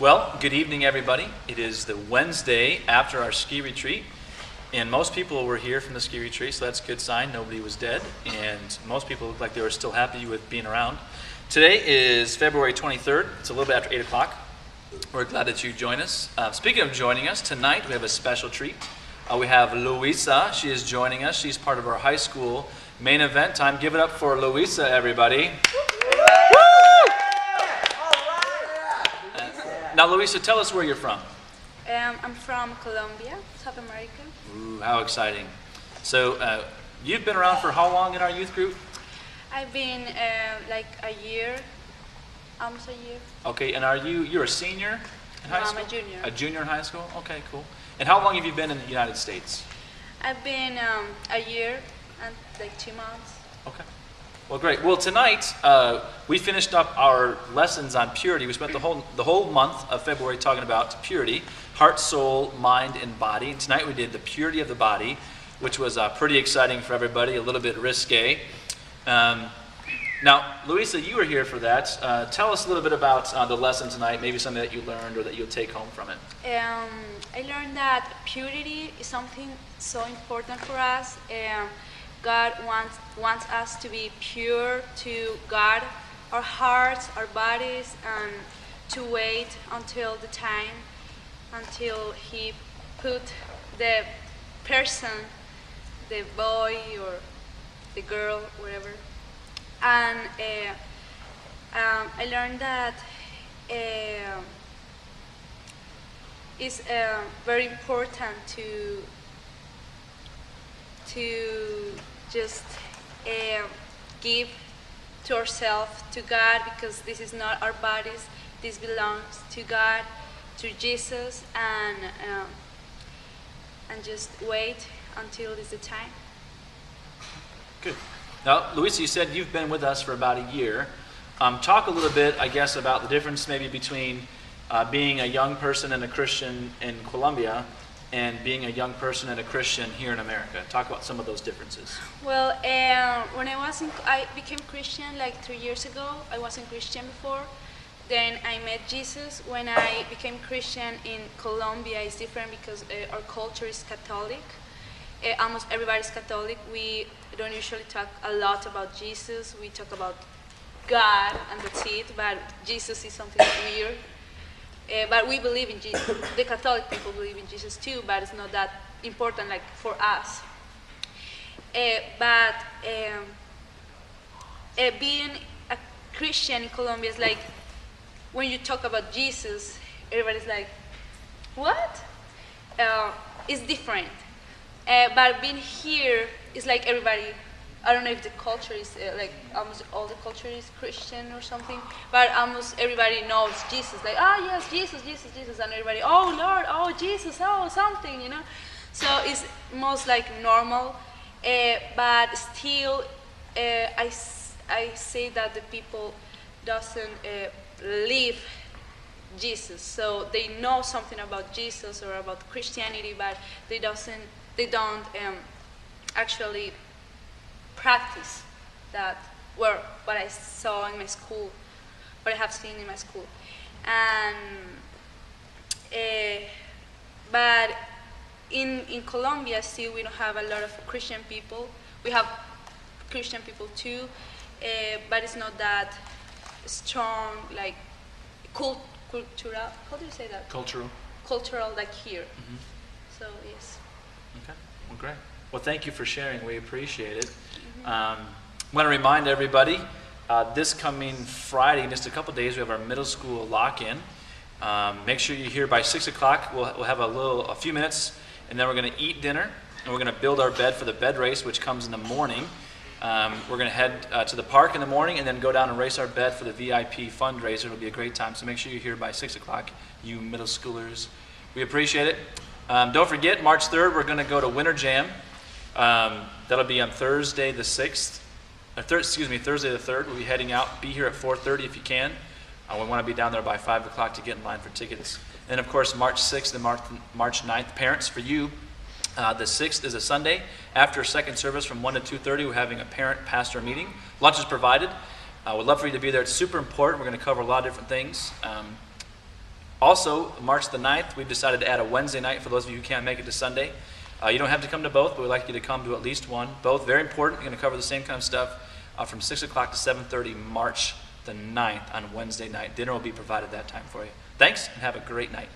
Well, good evening, everybody. It is the Wednesday after our ski retreat, and most people were here from the ski retreat, so that's a good sign. Nobody was dead, and most people looked like they were still happy with being around. Today is February 23rd. It's a little bit after 8 o'clock. We're glad that you join us. Speaking of joining us, tonight we have a special treat. We have Louisa. She is joining us. She's part of our high school main event time. Give it up for Louisa, everybody. Now, Louisa, tell us where you're from. I'm from Colombia, South America. Ooh, how exciting. So, you've been around for how long in our youth group? I've been like a year, almost a year. Okay, and you're a senior in high school? I'm a junior. A junior in high school? Okay, cool. And how long have you been in the United States? I've been a year and like 2 months. Okay. Well, great. Well, tonight we finished up our lessons on purity. We spent the whole month of February talking about purity, heart, soul, mind, and body. And tonight we did the purity of the body, which was pretty exciting for everybody, a little bit risque. Now, Louisa, you were here for that. Tell us a little bit about the lesson tonight, maybe something that you learned or that you'll take home from it. I learned that purity is something so important for us. God wants us to be pure to God, our hearts, our bodies, and to wait until the time, until He put the person, the boy or the girl, whatever. And I learned that it's very important to just give to ourselves, to God, because this is not our bodies. This belongs to God, to Jesus, and just wait until it's the time. Good. Now, Louisa, you said you've been with us for about a year. Talk a little bit, I guess, about the difference maybe between being a young person and a Christian in Colombia and being a young person and a Christian here in America. Talk about some of those differences. Well, when I became Christian like 3 years ago. I wasn't Christian before. Then I met Jesus. When I became Christian in Colombia, it's different because our culture is Catholic. Almost everybody's Catholic. We don't usually talk a lot about Jesus. We talk about God and that's it, but Jesus is something weird. But we believe in Jesus. The Catholic people believe in Jesus too, but it's not that important like for us. But being a Christian in Colombia is like, when you talk about Jesus, everybody's like, what? It's different. But being here is like everybody, I don't know if the culture is like almost all the culture is Christian or something, but almost everybody knows Jesus. Like, yes, Jesus, Jesus, Jesus, and everybody, oh Lord, oh Jesus, oh something, you know. So it's most like normal, but still, I say that the people doesn't live Jesus. So they know something about Jesus or about Christianity, but they don't actually practice that, what I saw in my school, what I have seen in my school. And but in Colombia still we don't have a lot of Christian people. We have Christian people too, but it's not that strong, like cultural, how do you say that? Cultural like here. Mm-hmm. So yes. Okay, well great. Well, thank you for sharing. We appreciate it. I want to remind everybody, this coming Friday, in just a couple of days, we have our middle school lock-in. Make sure you're here by 6 o'clock. We'll have a few minutes, and then we're going to eat dinner, and we're going to build our bed for the bed race, which comes in the morning. We're going to head to the park in the morning, and then go down and race our bed for the VIP fundraiser. It'll be a great time, so make sure you're here by 6 o'clock, you middle schoolers. We appreciate it. Don't forget, March 3rd, we're going to go to Winter Jam. That'll be on Thursday the 6th. Thursday the 3rd. We'll be heading out. Be here at 4:30 if you can. We want to be down there by 5 o'clock to get in line for tickets. And of course, March 6th and March 9th. Parents, for you, the 6th is a Sunday. After second service from 1 to 2:30, we're having a parent-pastor meeting. Lunch is provided. We'd love for you to be there. It's super important. We're going to cover a lot of different things. Also, March the 9th, we've decided to add a Wednesday night for those of you who can't make it to Sunday. You don't have to come to both, but we'd like you to come to at least one. Both very important. We're going to cover the same kind of stuff from 6 o'clock to 7:30 March the 9th on Wednesday night. Dinner will be provided that time for you. Thanks, and have a great night.